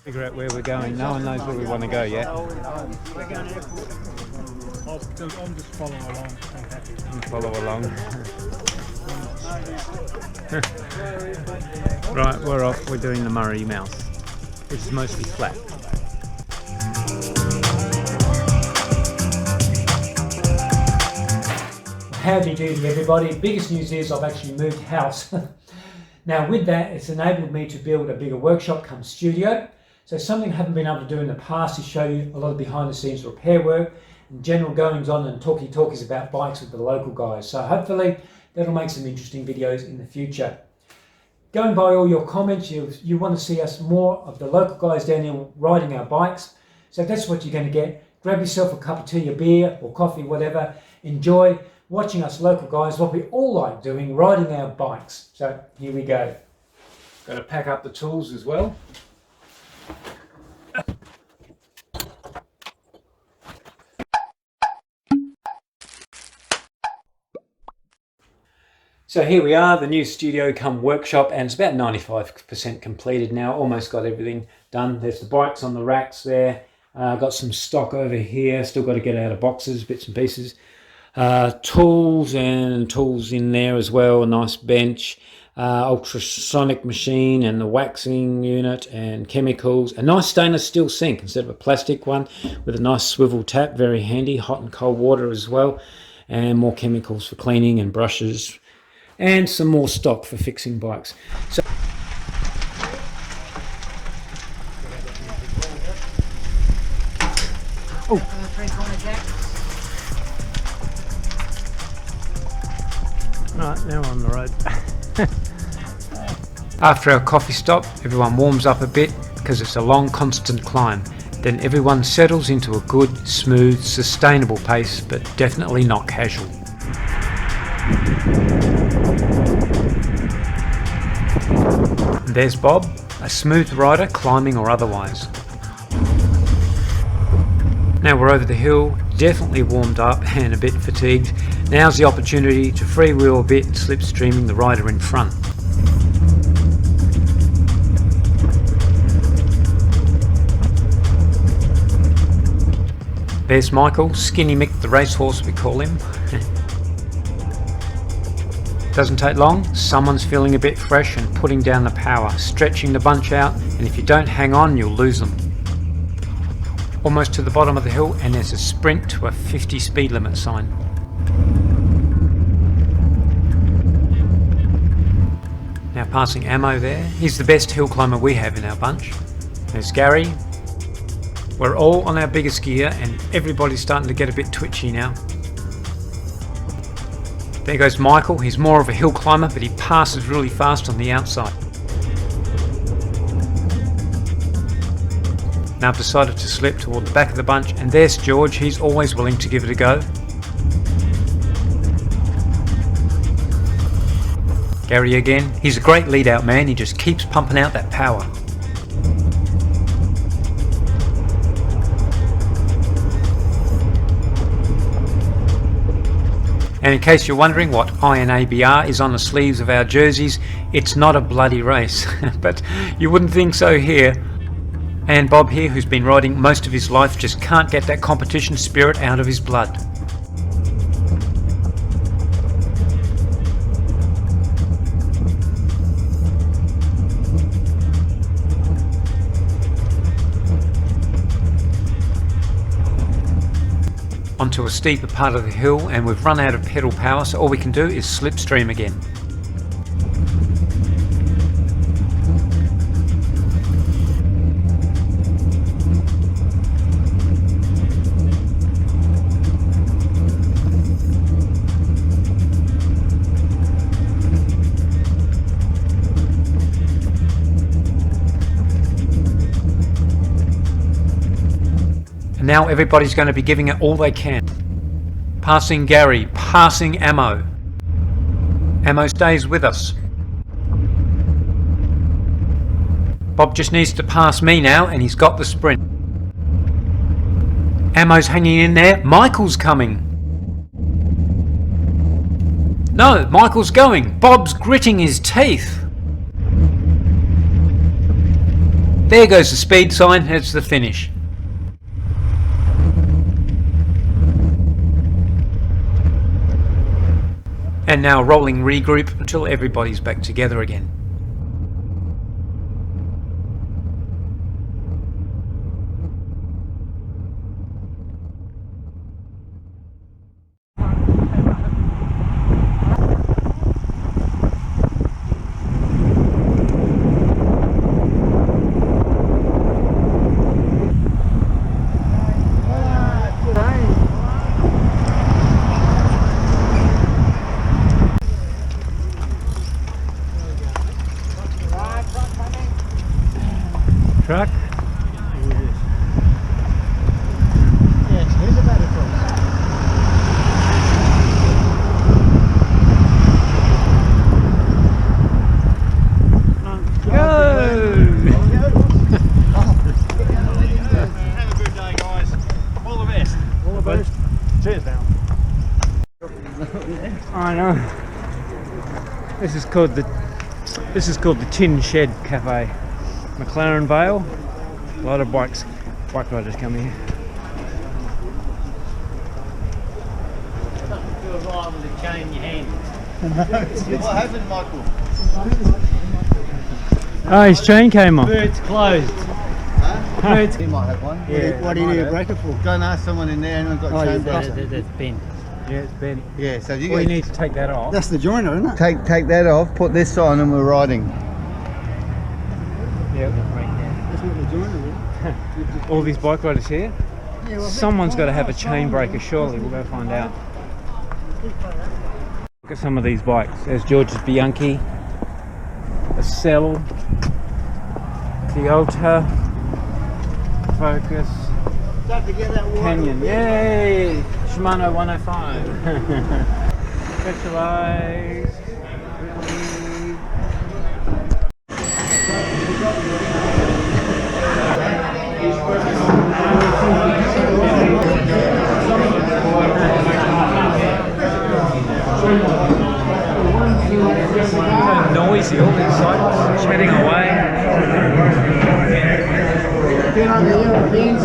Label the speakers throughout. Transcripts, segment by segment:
Speaker 1: Figure out where we're going. No one knows where we want to go yet.
Speaker 2: We're going airport. I'm just following along. I'm happy.
Speaker 1: Follow along. Right, we're off. We're doing the Murray Mouth, which is mostly flat.
Speaker 3: Howdy doody everybody. Biggest news is I've actually moved house. Now with that, it's enabled me to build a bigger workshop come studio. So something I haven't been able to do in the past is show you a lot of behind the scenes repair work and general goings on and talkies about bikes with the local guys. So hopefully that'll make some interesting videos in the future. Going by all your comments, you want to see us more of the local guys down here riding our bikes. So that's what you're going to get. Grab yourself a cup of tea, a beer or coffee, whatever. Enjoy watching us local guys, what we all like doing, riding our bikes. So here we go. Got to pack up the tools as well. So here we are, the new studio come workshop, and it's about 95% completed now. Almost got everything done. There's the bikes on the racks there. Got some stock over here. Still got to get out of boxes, bits and pieces. Tools in there as well. A nice bench, ultrasonic machine, and the waxing unit and chemicals. A nice stainless steel sink instead of a plastic one with a nice swivel tap. Very handy. Hot and cold water as well, and more chemicals for cleaning and brushes. And some more stock for fixing bikes. So
Speaker 1: Right, now we're on the road. After our coffee stop, everyone warms up a bit because it's a long, constant climb. Then everyone settles into a good, smooth, sustainable pace, but definitely not casual. There's Bob, a smooth rider, climbing or otherwise. Now we're over the hill, definitely warmed up and a bit fatigued. Now's the opportunity to freewheel a bit, slipstreaming the rider in front. There's Michael, Skinny Mick the racehorse we call him. Doesn't take long, someone's feeling a bit fresh and putting down the power, stretching the bunch out, and if you don't hang on, you'll lose them. Almost to the bottom of the hill, and there's a sprint to a 50 speed limit sign. Now passing Ammo there. He's the best hill climber we have in our bunch. There's Gary. We're all on our biggest gear and everybody's starting to get a bit twitchy now. There goes Michael. He's more of a hill climber, but he passes really fast on the outside. Now I've decided to slip toward the back of the bunch, and there's George. He's always willing to give it a go. Gary again. He's a great lead out man. He just keeps pumping out that power. And in case you're wondering what INABR is on the sleeves of our jerseys, it's not a bloody race, but you wouldn't think so here. And Bob here, who's been riding most of his life, just can't get that competition spirit out of his blood. Onto a steeper part of the hill, and we've run out of pedal power, so all we can do is slipstream again. And now everybody's going to be giving it all they can. Passing Gary, passing Ammo. Ammo stays with us. Bob just needs to pass me now, and he's got the sprint. Ammo's hanging in there. Michael's coming. No, Michael's going. Bob's gritting his teeth. There goes the speed sign, it's the finish. And now rolling regroup until everybody's back together again. Truck.
Speaker 2: Yes, here's a better cross.
Speaker 1: Go!
Speaker 2: Have a good day, guys. All the best. All the best. Cheers now.
Speaker 1: I know. This is called the Tin Shed Cafe. McLaren Vale. A lot of bike riders come here.
Speaker 4: What happened, Michael?
Speaker 1: Oh, his chain came off.
Speaker 2: It's closed.
Speaker 4: Huh? He might have one.
Speaker 2: Yeah, what do you need a breaker for?
Speaker 4: Go and ask someone in there and got chain breaker.
Speaker 2: That's bent.
Speaker 1: Yeah, it's bent.
Speaker 4: Yeah, so you
Speaker 1: Well, you
Speaker 4: get,
Speaker 1: need to take that off.
Speaker 2: That's the joiner, isn't it?
Speaker 4: take that off, put this on, and we're riding.
Speaker 1: Yeah.
Speaker 2: That's what the joiner is.
Speaker 1: All these bike riders here. Someone's got to have a chain breaker, surely. We'll go find out. Look at some of these bikes. There's George's Bianchi, a Cell, Toyota, Focus,
Speaker 2: Don't forget that water.
Speaker 1: Canyon. Yay! Shimano 105. Specialized. Noisy, all these cycles chatting away.
Speaker 2: Been on the Europeans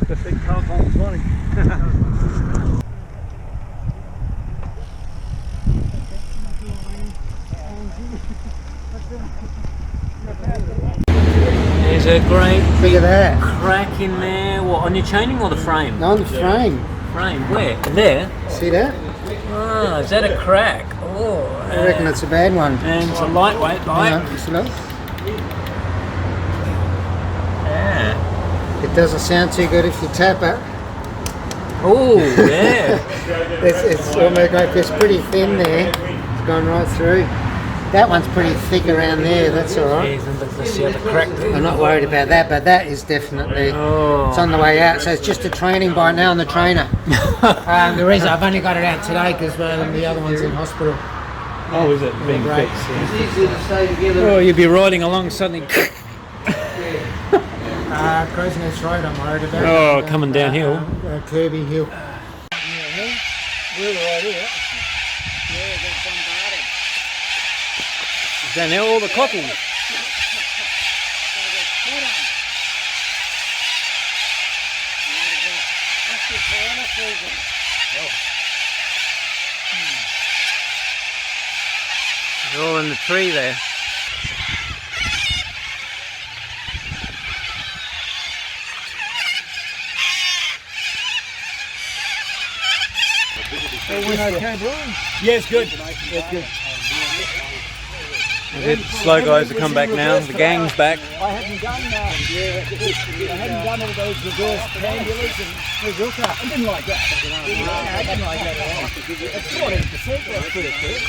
Speaker 1: The big car bomb morning. There's a great
Speaker 2: Look at that.
Speaker 1: crack in there. What, on your chaining or the frame?
Speaker 2: On the frame.
Speaker 1: Frame, where? There?
Speaker 2: See that?
Speaker 1: Oh, is that a crack? Oh,
Speaker 2: I reckon it's a bad one.
Speaker 1: and it's a lightweight bike.
Speaker 2: Yeah, see that?
Speaker 1: Yeah.
Speaker 2: It doesn't sound too good if you tap it.
Speaker 1: Oh, yeah.
Speaker 2: It's almost like it's pretty thin there. It's gone right through. That one's pretty thick around there, that's alright.
Speaker 1: Let's see how the crack there.
Speaker 2: I'm not worried about that, but that is definitely,
Speaker 1: Oh.
Speaker 2: it's on the way out. So it's just a training bike now on the trainer. The reason I've only got it out today because the other one's in hospital.
Speaker 1: Oh, is it being
Speaker 2: Great.
Speaker 1: fixed? Yeah.
Speaker 2: It's easy to stay together.
Speaker 1: Oh, you'd be riding along suddenly.
Speaker 2: Crow's Nest Road I'm worried about.
Speaker 1: Oh, coming downhill.
Speaker 2: Kirby Hill.
Speaker 1: Down there, all the cockles. They're all in the tree there.
Speaker 2: Yeah, it's good. Yeah, it's good.
Speaker 1: The slow guys have come back now. The gang's back.
Speaker 2: I hadn't done all those reverse candulas and Mazuka. I didn't like that. I didn't like that at all. It's 14%, that's pretty good.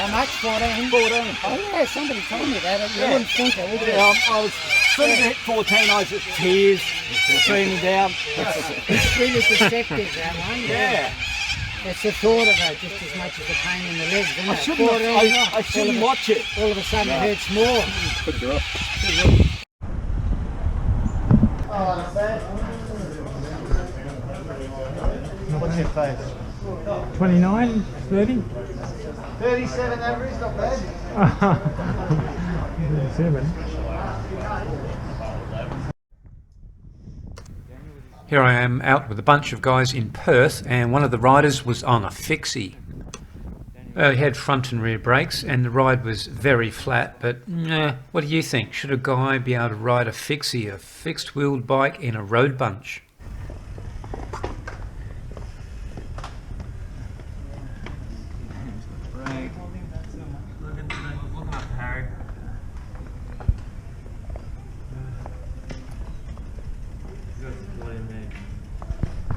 Speaker 2: How much? 14? 14. Oh yeah, somebody told me that. You wouldn't think it, would you?
Speaker 5: I was sitting at 14, I was at tears, streaming down.
Speaker 2: It's really deceptive, that one. Yeah. It's the thought of it just as much as the pain in the legs, isn't it?
Speaker 5: I shouldn't watch it.
Speaker 2: All of a sudden it hurts more.
Speaker 5: Put it off.
Speaker 4: What's your face?
Speaker 3: 29, 30?
Speaker 4: 37 average, not bad.
Speaker 3: 37.
Speaker 1: Here I am out with a bunch of guys in Perth, and one of the riders was on a fixie. He had front and rear brakes, and the ride was very flat, but what do you think? Should a guy be able to ride a fixie, a fixed-wheeled bike in a road bunch?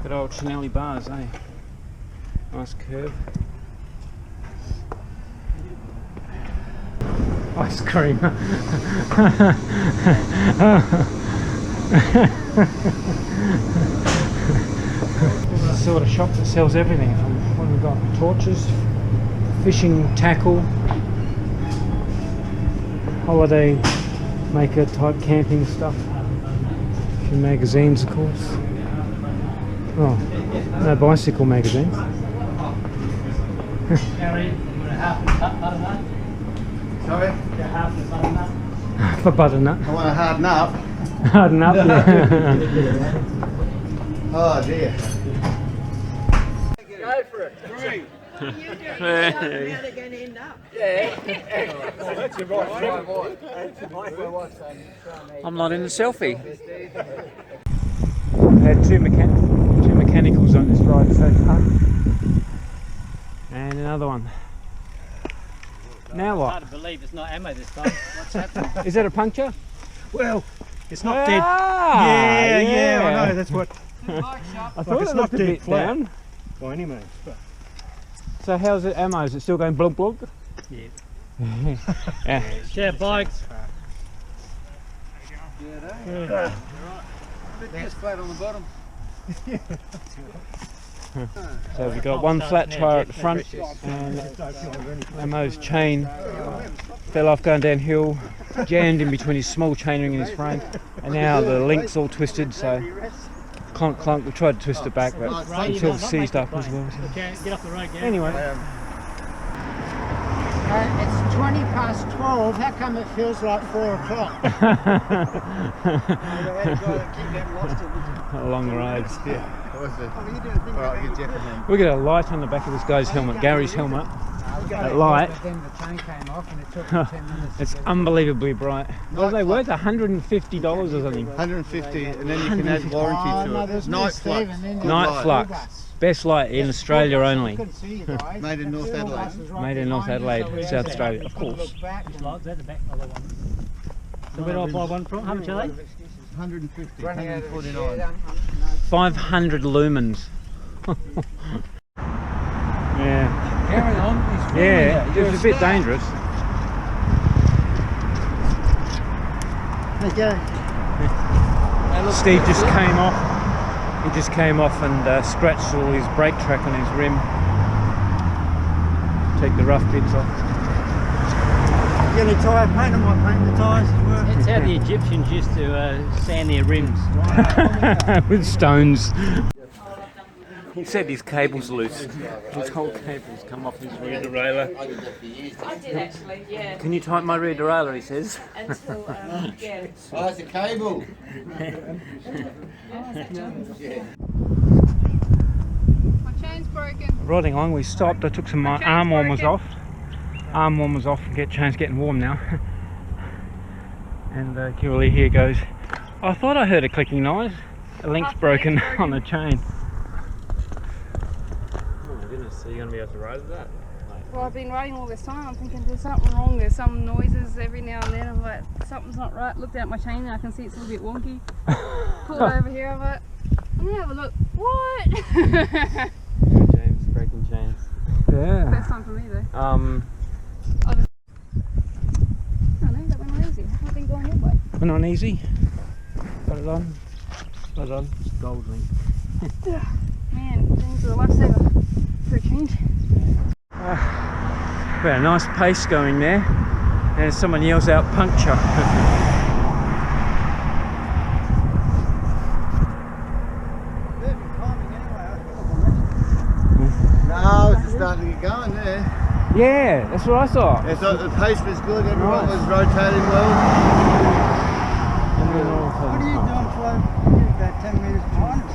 Speaker 3: Good old Chinelli bars, eh? Nice curve. Ice cream. This is the sort of shop that sells everything from what have we got? Torches, fishing tackle, holiday maker type camping stuff, a few magazines of course. Oh, no bicycle magazines.
Speaker 4: Sorry?
Speaker 3: For butternut.
Speaker 4: I want to harden up.
Speaker 3: Harden up, yeah.
Speaker 4: Oh dear.
Speaker 5: Go for it. 3.
Speaker 1: I'm not in the selfie.
Speaker 3: I've had two mechanicals on this ride so far. And another one. Now what?
Speaker 5: Hard to believe it's not ammo this time. What's happening?
Speaker 3: Is that a puncture?
Speaker 6: Well, it's not dead.
Speaker 3: Ah,
Speaker 6: Yeah, I know, that's what.
Speaker 3: I
Speaker 6: Like,
Speaker 3: thought
Speaker 6: it's
Speaker 3: it
Speaker 6: not
Speaker 3: looked a
Speaker 6: dead
Speaker 3: bit
Speaker 6: flat.
Speaker 3: down.
Speaker 6: By any means. But
Speaker 3: So how's it ammo? Is it still going blunk blunk?
Speaker 6: Yeah.
Speaker 3: Yeah.
Speaker 5: Share bikes.
Speaker 6: yeah.
Speaker 4: Just flat on the bottom.
Speaker 3: So we've got one flat tyre at the front and ammo's chain fell off going downhill, jammed in between his small chainring and his frame, and now the link's all twisted, so clunk clunk. We tried to twist it back, but it's all seized up as well. So.
Speaker 5: Get off the road, Gary.
Speaker 3: Anyway,
Speaker 2: It's 20 past 12. How come it feels like 4 o'clock?
Speaker 3: along the road.
Speaker 4: Yeah. Alright, good Jeff and then.
Speaker 3: We got a light on the back of this guy's helmet, Gary's helmet. That light.
Speaker 2: Then the chain came off and it took me 10 minutes.
Speaker 3: It's unbelievably bright. What are they worth? $150 or something.
Speaker 4: 150, and then you can add warranty to it. Night flux.
Speaker 3: Night flux. Best light in Australia only.
Speaker 4: Made in North Adelaide.
Speaker 3: Made in North Adelaide, South Australia, of course.
Speaker 5: Lights at the back of the one. So where do I buy one from? How much are they?
Speaker 4: 150, 149.
Speaker 3: 500 lumens. Yeah.
Speaker 5: Carry on.
Speaker 3: Yeah, it was a bit dangerous. Steve just came off. He just came off and scratched all his brake track on his rim. Take the rough bits off.
Speaker 6: Get any tyre paint, I might paint the tyres as well.
Speaker 5: That's how the Egyptians used to sand their rims.
Speaker 3: With stones.
Speaker 1: He said his cable's loose. His whole cable's come off his rear derailleur.
Speaker 7: I did actually, yeah.
Speaker 1: Can you tighten my rear derailleur, he says.
Speaker 7: Until, yeah.
Speaker 4: Oh, it's a cable.
Speaker 8: My chain's broken.
Speaker 3: Riding along, we stopped. I took some arm warmers off. Arm warmers off. Chain's getting warm now. And Kimberly here goes, I thought I heard a clicking noise. A link's broken on the chain.
Speaker 1: Oh my goodness, so you're going to be able to ride with that? Like,
Speaker 8: Well, I've been riding all this time. I'm thinking there's something wrong. There's some noises every now and then. I'm like, something's not right. Looked at my chain and I can see it's a little bit wonky. Pulled over here. I'm like, I'm gonna have a look. What?
Speaker 9: James breaking chains.
Speaker 3: Yeah.
Speaker 8: First time for me though.
Speaker 9: Um.
Speaker 8: I don't know. That went on easy. I've been going your way.
Speaker 3: Went on easy. Got it on. Got it on. It's gold link.
Speaker 8: Man, things are a lifesaver for a change.
Speaker 3: Got a nice pace going there. And someone yells out puncture.
Speaker 6: No, it's starting to get going there.
Speaker 3: Yeah, that's what I thought.
Speaker 6: Yeah, so the pace was good, everyone was rotating well.
Speaker 3: And then all of a
Speaker 2: What
Speaker 3: sudden,
Speaker 2: are you doing, Flo? You're about 10 metres behind us.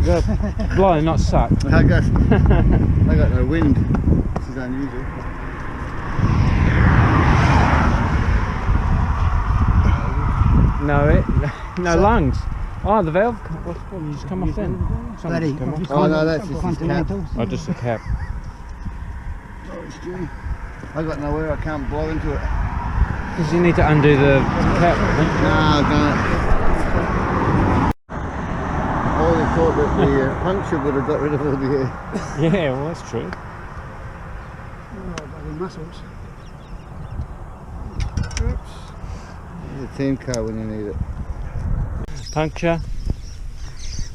Speaker 3: you got to blow, not suck.
Speaker 6: I got no wind. This is unusual.
Speaker 3: No lungs. Oh, the valve. What just come off then?
Speaker 2: Bloody.
Speaker 6: Oh no, that's just his cap.
Speaker 3: Oh, just the cap.
Speaker 6: Sorry, Stu. I got nowhere, I can't blow into it.
Speaker 3: Because you need to undo the cap. I think.
Speaker 6: No, I've done it. I would have thought that the puncture would have got rid of all the air.
Speaker 3: Yeah, well, that's true.
Speaker 2: Bloody muscles.
Speaker 6: It's a team car when you need it.
Speaker 3: Puncture.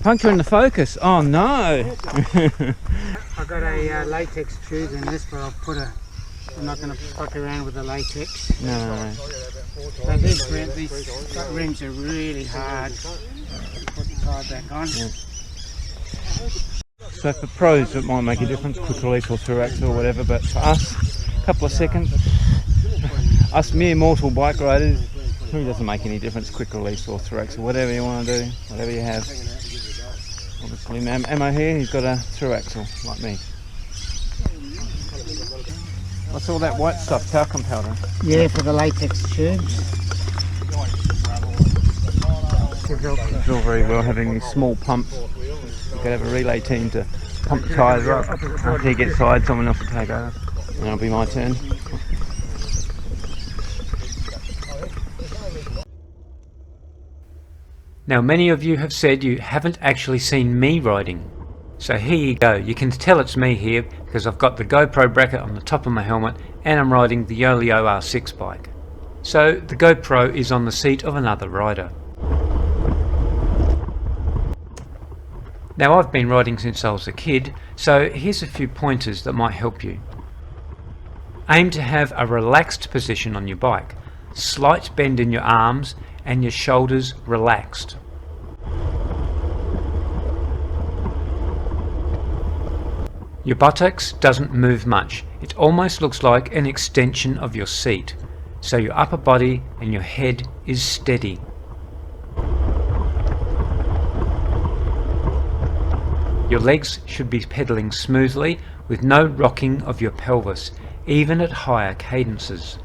Speaker 3: Puncture in the Focus. Oh no!
Speaker 2: I've got a latex tube in this, but I'm not going to fuck around with the latex.
Speaker 3: No.
Speaker 2: But these rims are really hard. Put the car back on.
Speaker 3: Yeah. So for pros it might make a difference, quick release or through axle or whatever, but for us, a couple of seconds, us mere mortal bike riders, it really doesn't make any difference, quick release or through axle, whatever you want to do, whatever you have. Obviously Ammo here, he's got a through axle, like me. What's all that white stuff, talcum powder?
Speaker 2: Yeah, for the latex tubes.
Speaker 3: It's all very well having these small pumps. You could have a relay team to pump the tyres up. After he gets tired, someone else will take over. And it'll be my turn. Now, many of you have said you haven't actually seen me riding. So here you go. You can tell it's me here because I've got the GoPro bracket on the top of my helmet and I'm riding the Yolio R6 bike. So the GoPro is on the seat of another rider. Now, I've been riding since I was a kid, so here's a few pointers that might help you. Aim to have a relaxed position on your bike, slight bend in your arms and your shoulders relaxed. Your buttocks doesn't move much, it almost looks like an extension of your seat, so your upper body and your head is steady. Your legs should be pedalling smoothly with no rocking of your pelvis, even at higher cadences.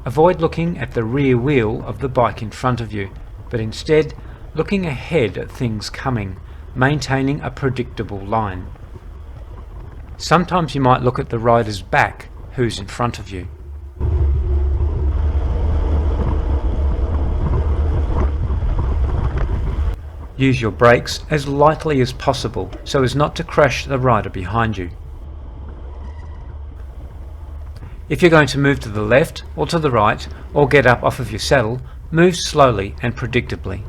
Speaker 3: Avoid looking at the rear wheel of the bike in front of you, but instead looking ahead at things coming, maintaining a predictable line. Sometimes you might look at the rider's back, who's in front of you. Use your brakes as lightly as possible so as not to crash the rider behind you. If you're going to move to the left or to the right or get up off of your saddle, move slowly and predictably.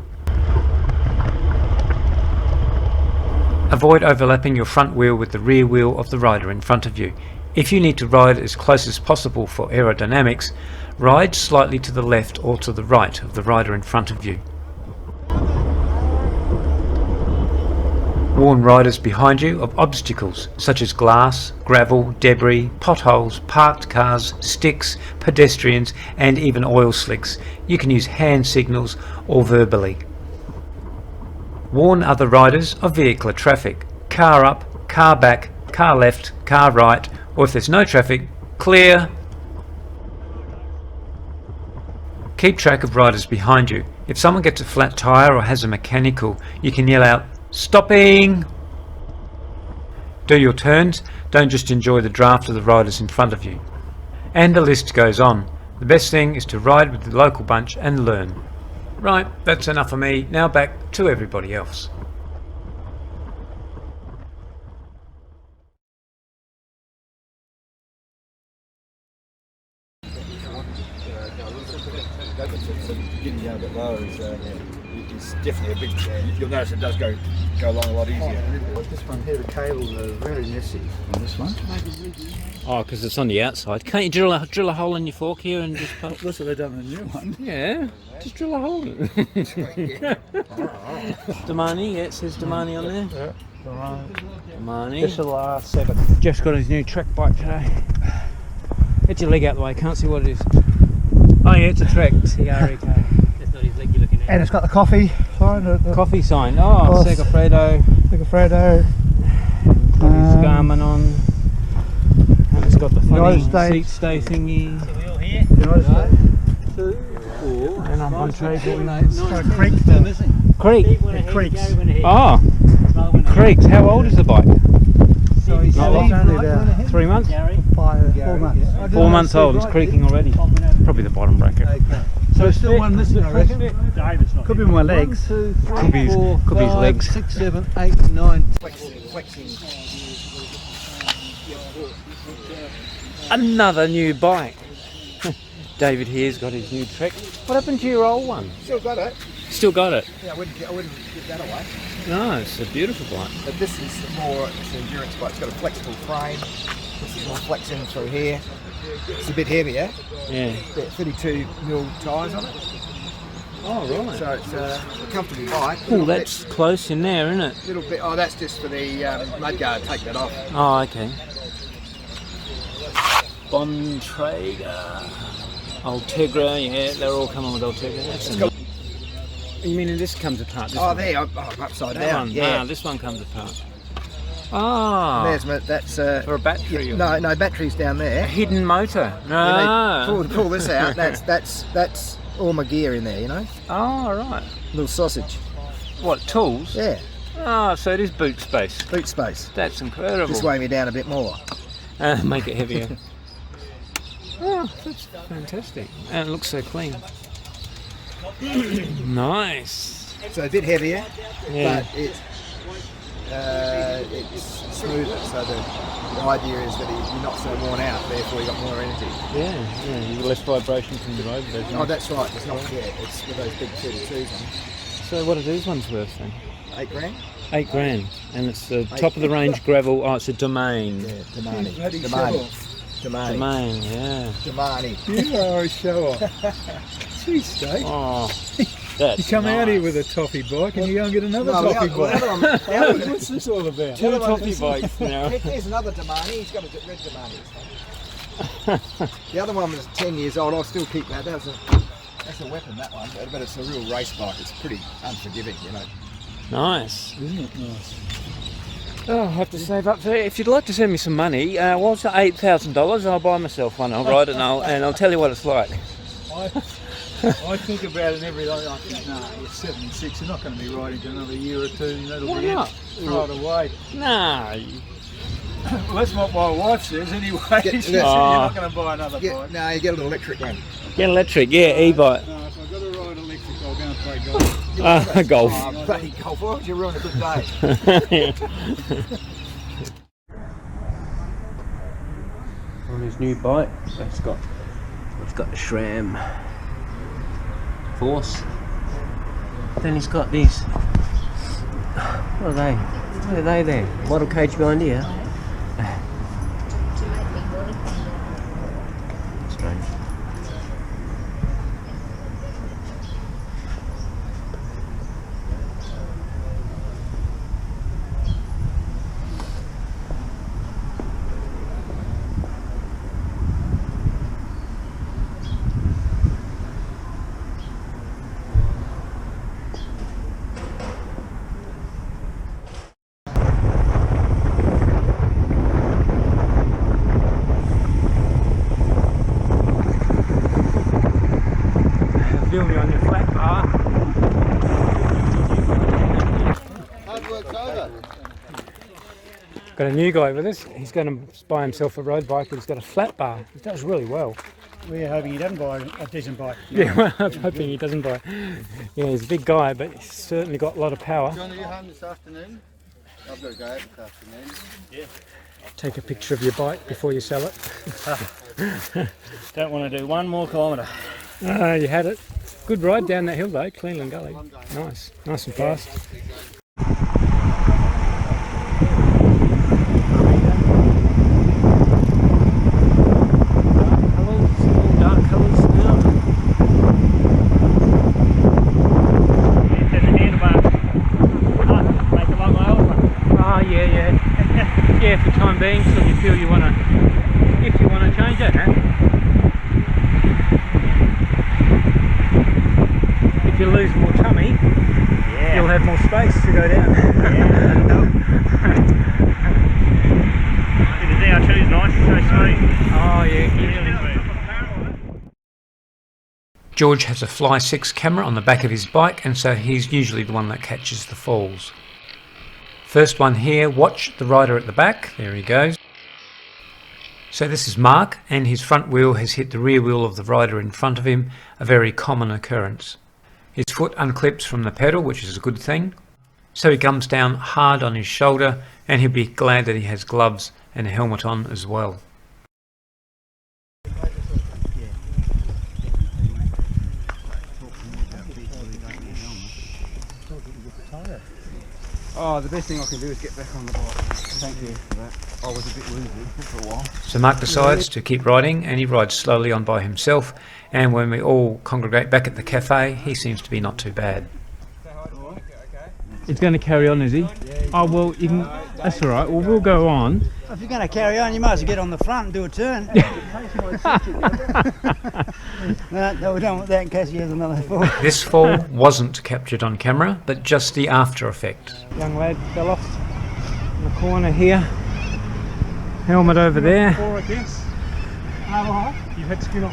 Speaker 3: Avoid overlapping your front wheel with the rear wheel of the rider in front of you. If you need to ride as close as possible for aerodynamics, ride slightly to the left or to the right of the rider in front of you. Warn riders behind you of obstacles such as glass, gravel, debris, potholes, parked cars, sticks, pedestrians and even oil slicks. You can use hand signals or verbally. Warn other riders of vehicular traffic. Car up, car back, car left, car right,
Speaker 1: Or if there's no traffic, clear. Keep track of riders behind you. If someone gets a flat tyre or has a mechanical, you can yell out, "Stopping!" Do your turns, don't just enjoy the draft of the riders in front of you. And the list goes on. The best thing is to ride with the local bunch and learn. Right, that's enough for me. Now back to everybody else.
Speaker 10: Getting down a bit lower is definitely a big. You'll notice it does go along a lot easier.
Speaker 2: This one here, the cables are very messy on this one.
Speaker 1: Oh, because it's on the outside. Can't you drill a hole in your fork here and just pump?
Speaker 2: That's what they've done in the new one.
Speaker 1: Yeah, just drill a hole in it. Damani, yeah, it says Damani on there.
Speaker 2: Yeah.
Speaker 1: Damani.
Speaker 2: This is the last 7.
Speaker 1: Just got his new track bike today. Get your leg out the way, can't see what it is. Oh yeah, it's a Trek, T-R-E-K. That's not his leg you're looking at.
Speaker 2: And it's got the coffee sign. The
Speaker 1: Coffee sign, oh, Segafredo.
Speaker 2: Segafredo.
Speaker 1: Got his Garmin on. And it's got the funny
Speaker 2: United States.
Speaker 1: seat stay thingy.
Speaker 2: So we all here? United States.
Speaker 1: 2, 4. And I'm on trade.
Speaker 2: It's got a creek there, isn't it?
Speaker 1: Creek?
Speaker 2: It creaks.
Speaker 1: Oh, creeks. How old is the bike?
Speaker 2: So he's only about
Speaker 1: 3 months?
Speaker 2: 4 months.
Speaker 1: 4 months old, it's creaking already. Probably the bottom bracket.
Speaker 2: So there's still one missing, I reckon. Could be my legs.
Speaker 1: Could be his legs.
Speaker 2: 6, 7, 8, 9.
Speaker 1: Another new bike. David here's got his new Trek. What happened to your old one?
Speaker 10: Still got it.
Speaker 1: Still got it?
Speaker 10: Yeah, I wouldn't give that away.
Speaker 1: No, it's a beautiful bike.
Speaker 10: But this is it's an endurance bike. It's got a flexible frame. This is all flexing through here. It's a bit heavier.
Speaker 1: Yeah.
Speaker 10: Got 32mm tyres on it.
Speaker 1: Oh, right.
Speaker 10: So it's a comfortable bike.
Speaker 1: Oh, that's close in there, isn't it?
Speaker 10: Little bit. Oh, that's just for the mudguard. Take that off.
Speaker 1: Oh, okay. Bontrager. Ultegra, yeah, they're all coming with Ultegra. That's you mean this comes apart? This one?
Speaker 10: There. Upside
Speaker 1: That
Speaker 10: down.
Speaker 1: one?
Speaker 10: Yeah.
Speaker 1: No, this one comes apart. Ah.
Speaker 10: That's
Speaker 1: for a battery.
Speaker 10: No, batteries down there.
Speaker 1: A hidden motor. No.
Speaker 10: Pull this out. That's all my gear in there. You know.
Speaker 1: Oh, right.
Speaker 10: Little sausage.
Speaker 1: What, tools?
Speaker 10: Yeah.
Speaker 1: Ah, so it is boot space.
Speaker 10: Boot space.
Speaker 1: That's incredible.
Speaker 10: Just weigh me down a bit more.
Speaker 1: Make it heavier. Oh, that's fantastic. And it looks so clean. Nice.
Speaker 10: So a bit heavier,
Speaker 1: Yeah.
Speaker 10: but it's smoother. So the idea is that you're not so worn out, therefore you got more energy.
Speaker 1: Yeah, you get less vibration from the road.
Speaker 10: Oh, that's right. It's not. Yeah, it's with those big 32s on.
Speaker 1: So what are these ones worth then?
Speaker 10: $8 grand.
Speaker 1: 8 grand, and it's the top of the range gravel. Oh, it's a domain.
Speaker 10: Yeah, Damani.
Speaker 1: Domain, yeah.
Speaker 10: Damani.
Speaker 2: You are a shower. Sweet steak.
Speaker 1: Oh, that's
Speaker 2: You come out
Speaker 1: nice.
Speaker 2: here with a toffee bike and you go and get another
Speaker 10: No,
Speaker 2: toffee
Speaker 10: the other
Speaker 2: bike.
Speaker 10: one-
Speaker 2: What's this all about?
Speaker 1: Two toffee bikes now.
Speaker 10: Here's another Damani. He's got a red Damani. The other one was 10 years old. I'll still keep that. That's a weapon, that one. But it's a real race bike. It's pretty unforgiving, you know.
Speaker 1: Nice.
Speaker 2: Isn't it nice?
Speaker 1: Oh, I'll have to save up for it. If you'd like to send me some money, what's it, $8,000? I'll buy myself one. I'll ride it and I'll tell you what it's like.
Speaker 2: I think about it every day. I think, nah, you're 76. You're not going to be riding for another year or two. You know, it'll
Speaker 1: Why
Speaker 2: be
Speaker 1: not?
Speaker 2: throw it away.
Speaker 1: Nah.
Speaker 2: Well, that's what my wife says anyway. She said you're not going to buy another bike.
Speaker 10: No, you get an electric one.
Speaker 1: Get electric, yeah, e-bike.
Speaker 2: No, if I've got to ride electric, I'll go and play golf.
Speaker 1: Golf.
Speaker 10: Oh, bloody golf. Why would you ruin a good day?
Speaker 1: On his new bike, it's got the SRAM Force. Then he's got these. What are they? What are they there? Model cage behind here. Strange.
Speaker 3: Got a new guy with us. He's going to buy himself a road bike, but he's got a flat bar. He does really well.
Speaker 2: We're hoping he doesn't buy a decent bike.
Speaker 3: Yeah, well, I'm hoping he doesn't buy. Yeah, he's a big guy, but he's certainly got a lot of power.
Speaker 6: John, are you home this afternoon? I've got to go out this afternoon.
Speaker 2: Yeah.
Speaker 3: Take a picture of your bike before you sell it.
Speaker 2: Don't want to do one more kilometre.
Speaker 3: You had it. Good ride down that hill though, Cleveland Gully. Nice, nice and fast. Dark colours now. Oh yeah. Yeah, for the time being, till you feel you want to, if you want to change it, huh? If you lose more tummy, you'll have more space to go down.
Speaker 2: The DR2 is nice, so smooth.
Speaker 3: Oh yeah.
Speaker 1: George has a Fly 6 camera on the back of his bike, and so he's usually the one that catches the falls. First one here, watch the rider at the back, there he goes. So this is Mark, and his front wheel has hit the rear wheel of the rider in front of him, a very common occurrence. His foot unclips from the pedal, which is a good thing. So he comes down hard on his shoulder, and he'll be glad that he has gloves and a helmet on as well.
Speaker 4: Oh, the best thing I can do is get back on the bike. Thank you for that. I was a bit woozy for a while.
Speaker 1: So Mark decides to keep riding, and he rides slowly on by himself, and when we all congregate back at the cafe, he seems to be not too bad.
Speaker 9: It's going to carry on, is he? Oh, well, you can, that's all right. Well, we'll go on.
Speaker 2: If you're going to carry on, you might as well get on the front and do a turn. No, we don't want that in case he has another fall.
Speaker 1: This fall wasn't captured on camera, but just the after effect.
Speaker 3: Young lad fell off in the corner here. Helmet over there.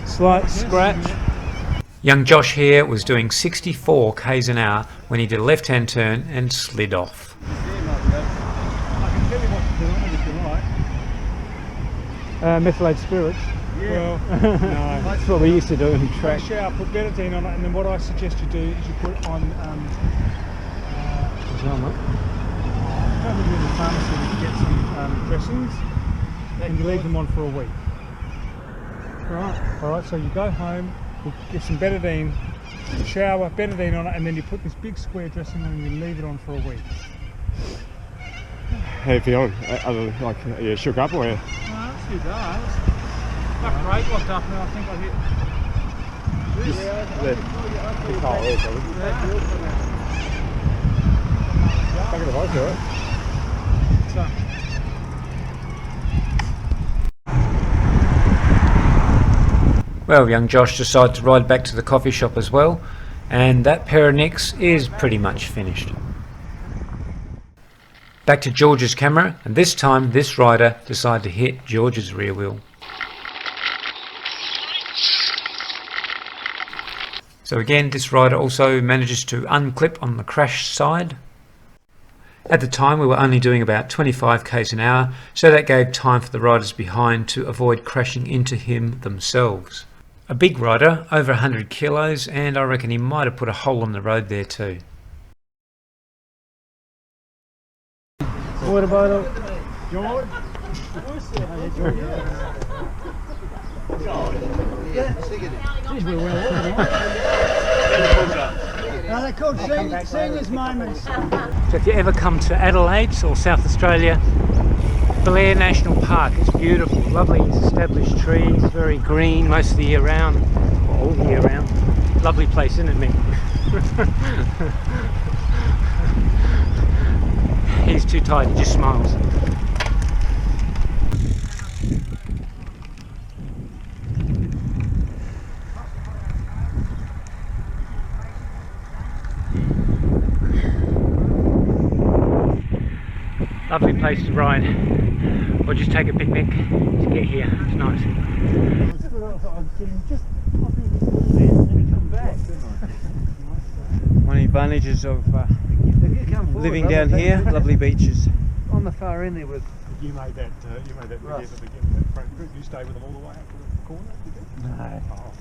Speaker 3: Slight scratch.
Speaker 1: Young Josh here was doing 64 k's an hour when he did a left-hand turn and slid off.
Speaker 2: I can tell you what to do on it if you like.
Speaker 3: Methylated spirits.
Speaker 2: Yeah.
Speaker 3: Well, no, that's what we used to do in track.
Speaker 2: Shower, put betadine on it, and then what I suggest you do is you put on come with the pharmacy to get some dressings, and you leave them on for a week. Alright, so you go home, you get some betadine, shower, betadine on it, and then you put this big square dressing on and you leave it on for a week.
Speaker 9: How do you feel? Like, are you shook up or?
Speaker 2: No, that's too dark. That brake locked up now, I think I hit.
Speaker 9: Back of the bike, right?
Speaker 1: Well, young Josh decided to ride back to the coffee shop as well, and that pair of nicks is pretty much finished. Back to George's camera, and this time this rider decided to hit George's rear wheel. So again, this rider also manages to unclip on the crash side. At the time we were only doing about 25 k's an hour, so that gave time for the riders behind to avoid crashing into him themselves. A big rider, over 100 kilos, and I reckon he might have put a hole in the road there too.
Speaker 3: What about
Speaker 2: George? They're called seniors moments.
Speaker 3: So if you ever come to Adelaide or South Australia, Blair National Park, it's beautiful, lovely established trees, very green most of the year round, or all the year round. Lovely place, isn't it, Mick? He's too tired, he just smiles. Lovely place to ride, or just take a picnic to get here. It's nice. One of the advantages of living down here, lovely beaches.
Speaker 2: On the far end there was
Speaker 11: You made that video at the beginning, that front group. You stayed with them all the way up to the corner, did you?
Speaker 3: No.
Speaker 11: Oh.